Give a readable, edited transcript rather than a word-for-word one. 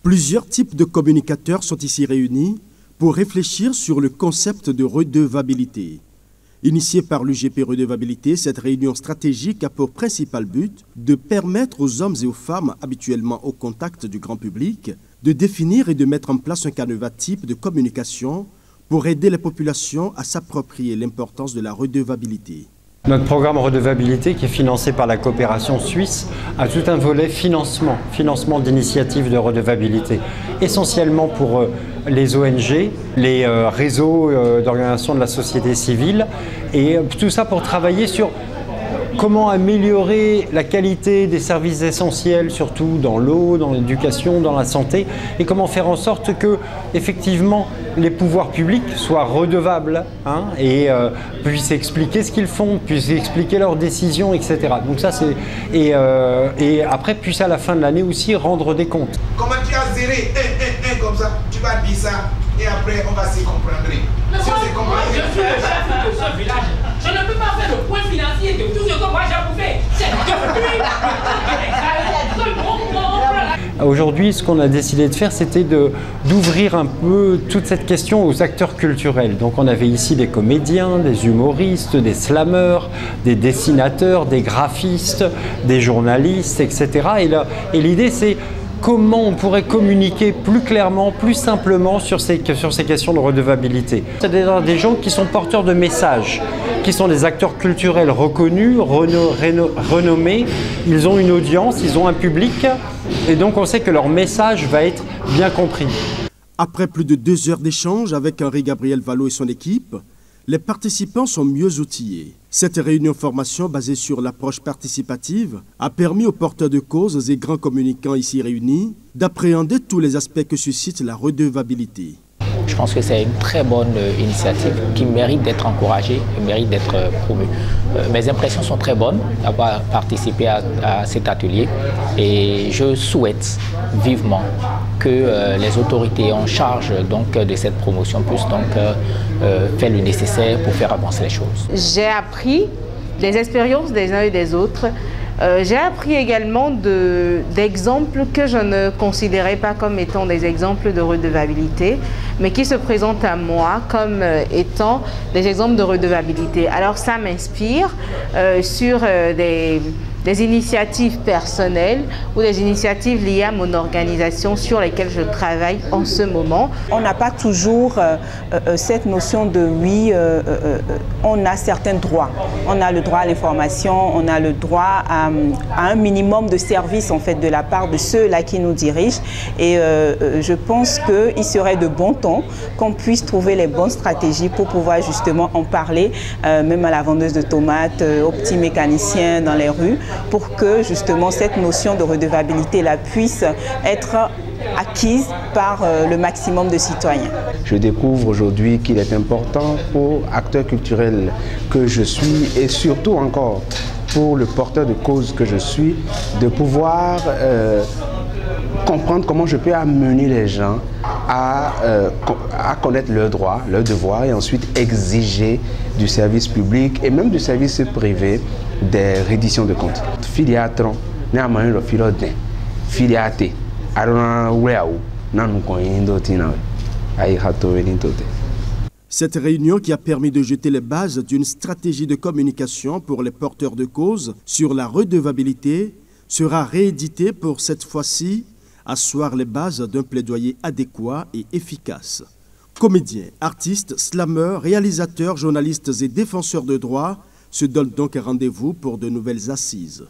Plusieurs types de communicateurs sont ici réunis pour réfléchir sur le concept de redevabilité. Initiée par l'UGP Redevabilité, cette réunion stratégique a pour principal but de permettre aux hommes et aux femmes habituellement au contact du grand public de définir et de mettre en place un canevas type de communication pour aider les populations à s'approprier l'importance de la redevabilité. Notre programme Redevabilité, qui est financé par la coopération suisse, a tout un volet financement d'initiatives de redevabilité, essentiellement pour les ONG, les réseaux d'organisations de la société civile, et tout ça pour travailler sur comment améliorer la qualité des services essentiels, surtout dans l'eau, dans l'éducation, dans la santé, et comment faire en sorte que, effectivement, les pouvoirs publics soient redevables et puissent expliquer ce qu'ils font, puissent expliquer leurs décisions, etc. Donc ça, c'est et après puissent à la fin de l'année aussi rendre des comptes. Comment tu as zéré comme ça, tu vas dire ça et après on va s'y comprendre. Mais moi, je suis le chef de ce village. Je ne peux pas faire le point financier de tout ce que moi j'ai bouffé. C'est Aujourd'hui, ce qu'on a décidé de faire, c'était d'ouvrir un peu toute cette question aux acteurs culturels. Donc on avait ici des comédiens, des humoristes, des slameurs, des dessinateurs, des graphistes, des journalistes, etc. Et l'idée, c'est comment on pourrait communiquer plus clairement, plus simplement sur ces questions de redevabilité. C'est-à-dire des gens qui sont porteurs de messages, qui sont des acteurs culturels reconnus, renommés. Ils ont une audience, ils ont un public, et donc on sait que leur message va être bien compris. Après plus de 2 heures d'échange avec Henri-Gabriel Vallot et son équipe, les participants sont mieux outillés. Cette réunion formation basée sur l'approche participative a permis aux porteurs de causes et grands communicants ici réunis d'appréhender tous les aspects que suscite la redevabilité. Je pense que c'est une très bonne initiative qui mérite d'être encouragée et mérite d'être promue. Mes impressions sont très bonnes d'avoir participé à cet atelier et je souhaite vivement que les autorités en charge de cette promotion puissent faire le nécessaire pour faire avancer les choses. J'ai appris des expériences des uns et des autres. J'ai appris également d'exemples que je ne considérais pas comme étant des exemples de redevabilité, mais qui se présentent à moi comme étant des exemples de redevabilité. Alors ça m'inspire sur des initiatives personnelles ou des initiatives liées à mon organisation sur lesquelles je travaille en ce moment. On n'a pas toujours cette notion de oui, on a certains droits. On a le droit à l'information, on a le droit à un minimum de services en fait de la part de ceux-là qui nous dirigent. Et je pense qu'il serait de bon ton qu'on puisse trouver les bonnes stratégies pour pouvoir justement en parler, même à la vendeuse de tomates, aux petits mécaniciens dans les rues, pour que justement cette notion de redevabilité-là puisse être acquise par le maximum de citoyens. Je découvre aujourd'hui qu'il est important pour acteur culturel que je suis et surtout encore pour le porteur de cause que je suis de pouvoir comprendre comment je peux amener les gens à connaître leurs droits, leurs devoirs et ensuite exiger du service public et même du service privé des redditions de comptes. Filiatron, n'amène le philodin, filiaté, arona weau, n'anu koindo tina, aïe hato venintote. Cette réunion qui a permis de jeter les bases d'une stratégie de communication pour les porteurs de cause sur la redevabilité sera rééditée pour cette fois-ci asseoir les bases d'un plaidoyer adéquat et efficace. Comédiens, artistes, slameurs, réalisateurs, journalistes et défenseurs de droits se donnent donc un rendez-vous pour de nouvelles assises.